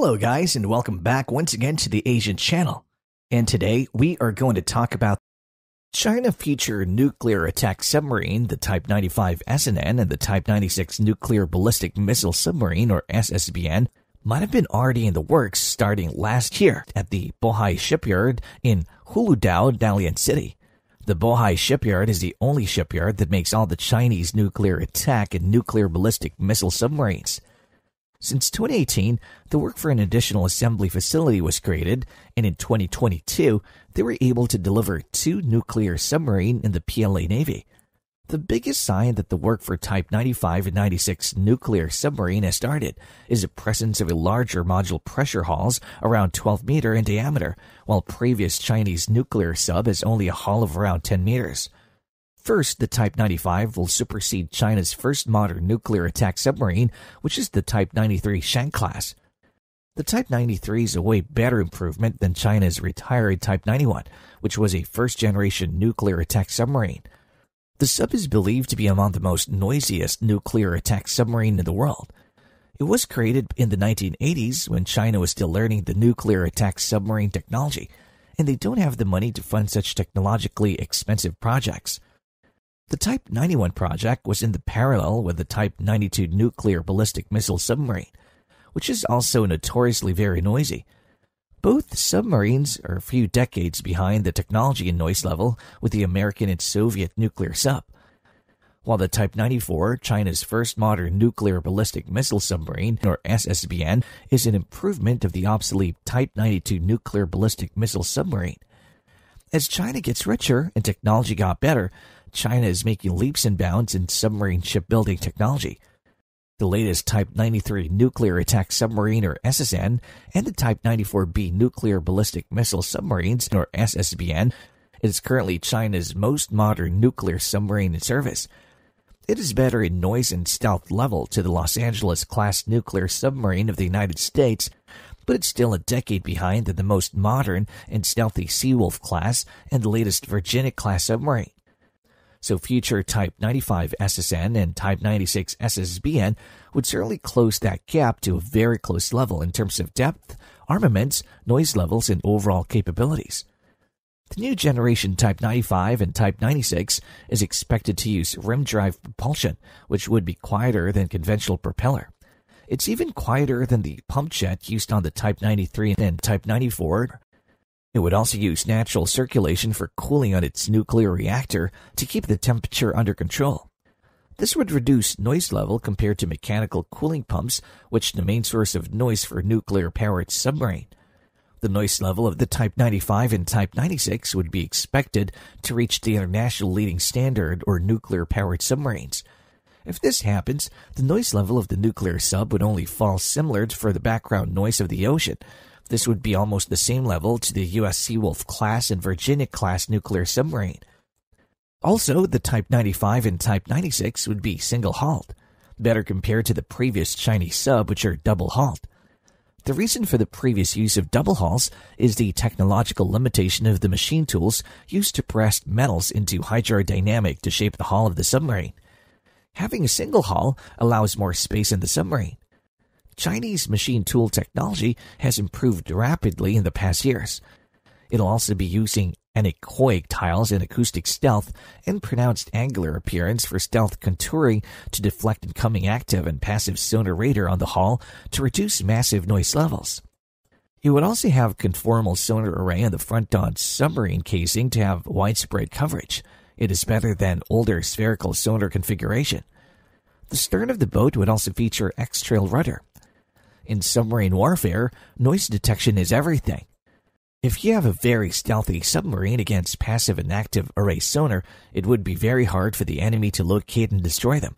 Hello guys, and welcome back once again to the Asian channel. And today we are going to talk about China future nuclear attack submarine, the Type 95 SNN, and the Type 96 nuclear ballistic missile submarine, or SSBN, might have been already in the works starting last year at the Bohai shipyard in Huludao, Dalian City. The Bohai shipyard is the only shipyard that makes all the Chinese nuclear attack and nuclear ballistic missile submarines. Since 2018, the work for an additional assembly facility was created, and in 2022, they were able to deliver 2 nuclear submarines in the PLA Navy. The biggest sign that the work for Type 95 and 96 nuclear submarine has started is the presence of a larger module pressure hulls around 12 meters in diameter, while previous Chinese nuclear sub has only a hull of around 10 meters. First, the Type 95 will supersede China's first modern nuclear attack submarine, which is the Type 93 Shang class. The Type 93 is a way better improvement than China's retired Type 91, which was a first-generation nuclear attack submarine. The sub is believed to be among the most noisiest nuclear attack submarine in the world. It was created in the 1980s when China was still learning the nuclear attack submarine technology, and they don't have the money to fund such technologically expensive projects. The Type 91 project was in the parallel with the Type 92 nuclear ballistic missile submarine, which is also notoriously very noisy. Both submarines are a few decades behind the technology and noise level with the American and Soviet nuclear sub. While the Type 94, China's first modern nuclear ballistic missile submarine, or SSBN, is an improvement of the obsolete Type 92 nuclear ballistic missile submarine. As China gets richer and technology got better, China is making leaps and bounds in submarine shipbuilding technology. The latest Type 93 nuclear attack submarine, or SSN, and the Type 94B nuclear ballistic missile submarines, or SSBN, is currently China's most modern nuclear submarine in service. It is better in noise and stealth level to the Los Angeles-class nuclear submarine of the United States, but it's still a decade behind the most modern and stealthy Seawolf class and the latest Virginia-class submarine. So future Type 95 SSN and Type 96 SSBN would certainly close that gap to a very close level in terms of depth, armaments, noise levels, and overall capabilities. The new generation Type 95 and Type 96 is expected to use rim drive propulsion, which would be quieter than conventional propeller. It's even quieter than the pump jet used on the Type 93 and Type 94. It would also use natural circulation for cooling on its nuclear reactor to keep the temperature under control. This would reduce noise level compared to mechanical cooling pumps, which is the main source of noise for nuclear-powered submarine. The noise level of the Type 95 and Type 96 would be expected to reach the international leading standard or nuclear-powered submarines. If this happens, the noise level of the nuclear sub would only fall similar for the background noise of the ocean. This would be almost the same level to the U.S. Seawolf class and Virginia class nuclear submarine. Also, the Type 95 and Type 96 would be single-hulled, better compared to the previous Chinese sub, which are double-hulled. The reason for the previous use of double hulls is the technological limitation of the machine tools used to press metals into hydrodynamic to shape the hull of the submarine. Having a single hull allows more space in the submarine. Chinese machine tool technology has improved rapidly in the past years. It'll also be using anechoic tiles in acoustic stealth and pronounced angular appearance for stealth contouring to deflect incoming active and passive sonar radar on the hull to reduce massive noise levels. It would also have conformal sonar array on the front on submarine casing to have widespread coverage. It is better than older spherical sonar configuration. The stern of the boat would also feature X-trail rudder. In submarine warfare, noise detection is everything. If you have a very stealthy submarine against passive and active array sonar, it would be very hard for the enemy to locate and destroy them.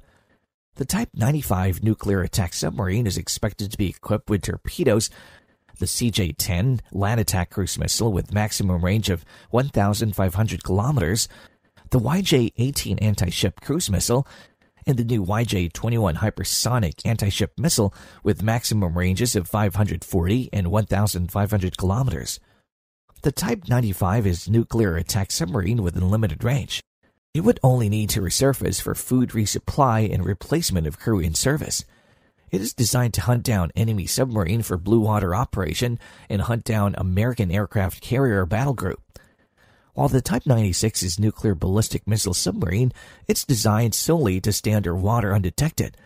The Type 95 nuclear attack submarine is expected to be equipped with torpedoes, the CJ-10 land attack cruise missile with maximum range of 1,500 kilometers, the YJ-18 anti-ship cruise missile, and the new YJ-21 hypersonic anti-ship missile with maximum ranges of 540 and 1,500 kilometers. The Type 95 is nuclear attack submarine with unlimited range. It would only need to resurface for food resupply and replacement of crew in service. It is designed to hunt down enemy submarine for blue water operation and hunt down American aircraft carrier battle group. While the Type 96's nuclear ballistic missile submarine, it's designed solely to stay underwater undetected.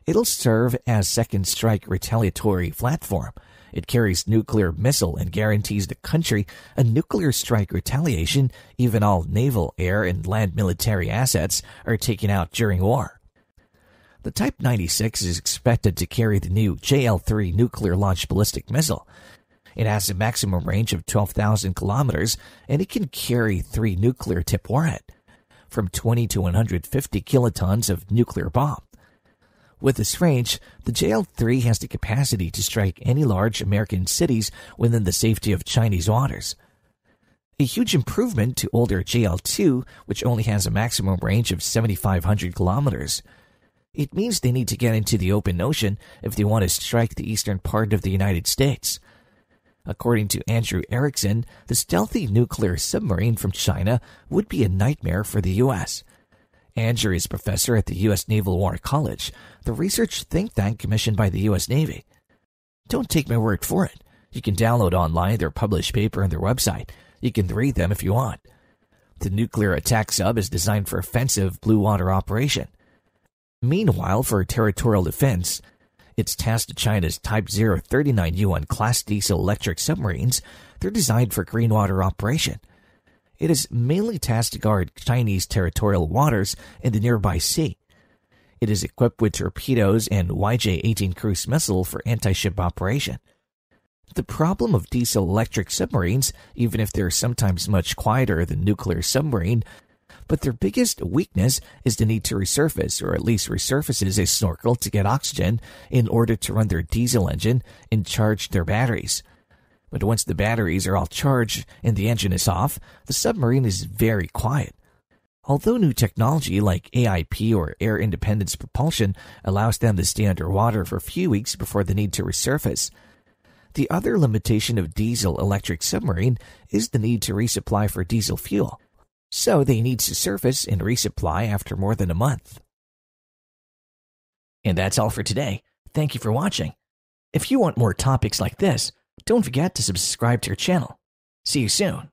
It'll serve as second strike retaliatory platform. It carries nuclear missile and guarantees the country a nuclear strike retaliation even all naval, air, and land military assets are taken out during war. The Type 96 is expected to carry the new JL-3 nuclear-launched ballistic missile. It has a maximum range of 12,000 kilometers, and it can carry 3 nuclear-tipped warhead, from 20 to 150 kilotons of nuclear bomb. With this range, the JL-3 has the capacity to strike any large American cities within the safety of Chinese waters. A huge improvement to older JL-2, which only has a maximum range of 7,500 kilometers. It means they need to get into the open ocean if they want to strike the eastern part of the United States. According to Andrew Erickson, the stealthy nuclear submarine from China would be a nightmare for the U.S. Andrew is professor at the U.S. Naval War College, the research think tank commissioned by the U.S. Navy. Don't take my word for it. You can download online their published paper on their website. You can read them if you want. The nuclear attack sub is designed for offensive blue water operation. Meanwhile, for territorial defense, it's tasked to China's Type 039 Yuan class diesel-electric submarines. They're designed for green water operation. It is mainly tasked to guard Chinese territorial waters in the nearby sea. It is equipped with torpedoes and YJ-18 cruise missile for anti-ship operation. The problem of diesel-electric submarines, even if they're sometimes much quieter than nuclear submarine, but their biggest weakness is the need to resurface, or at least resurfaces a snorkel to get oxygen in order to run their diesel engine and charge their batteries. But once the batteries are all charged and the engine is off, the submarine is very quiet. Although new technology like AIP or air independence propulsion allows them to stay underwater for a few weeks before the need to resurface, the other limitation of diesel-electric submarine is the need to resupply for diesel fuel. So they need to surface and resupply after more than a month. And that's all for today. Thank you for watching. If you want more topics like this, don't forget to subscribe to our channel. See you soon.